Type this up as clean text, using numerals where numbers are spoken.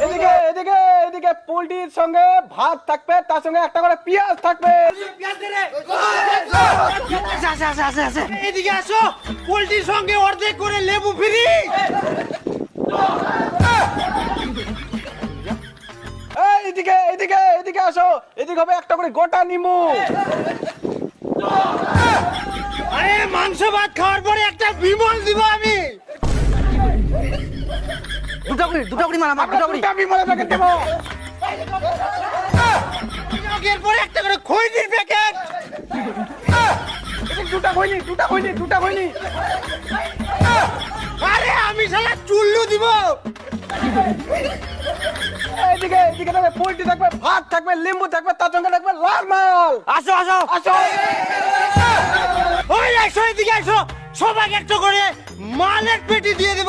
এদিকে এদিকে এদিকে পোলট্রির সঙ্গে ভাত থাকবে, তার সঙ্গে একটা করে পেঁয়াজ থাকবে। এদিকে আসো, পোলট্রির সঙ্গে অর্ধেক করে লেবু ফ্রি। এদিকে এদিকে এদিকে আসো, এদিকে হবে একটা করে গোটা নিমু। আরে মাংস ভাত খাওয়ার পরে একটা বিমল দিব আমি। দুটো করে মার আমার, দুটো করে। দুটা বিমলের প্যাকেট দেবো। এরপরে একটা করে খৈনির প্যাকেট। দুটা খৈনি, দুটা খৈনি, দুটা খৈনি। আরে আমি শালা চুল্লু দিব। এদিকে এদিকে থাকবে পোলট্রি থাকবে, ভাত থাকবে, লেবু থাকবে, তার সঙ্গে থাকবে লাল মাল। আসো আসো আসো। ওই একশো এদিকে একশো, সবাই একটা করে মালের পেটি দিয়ে দেব।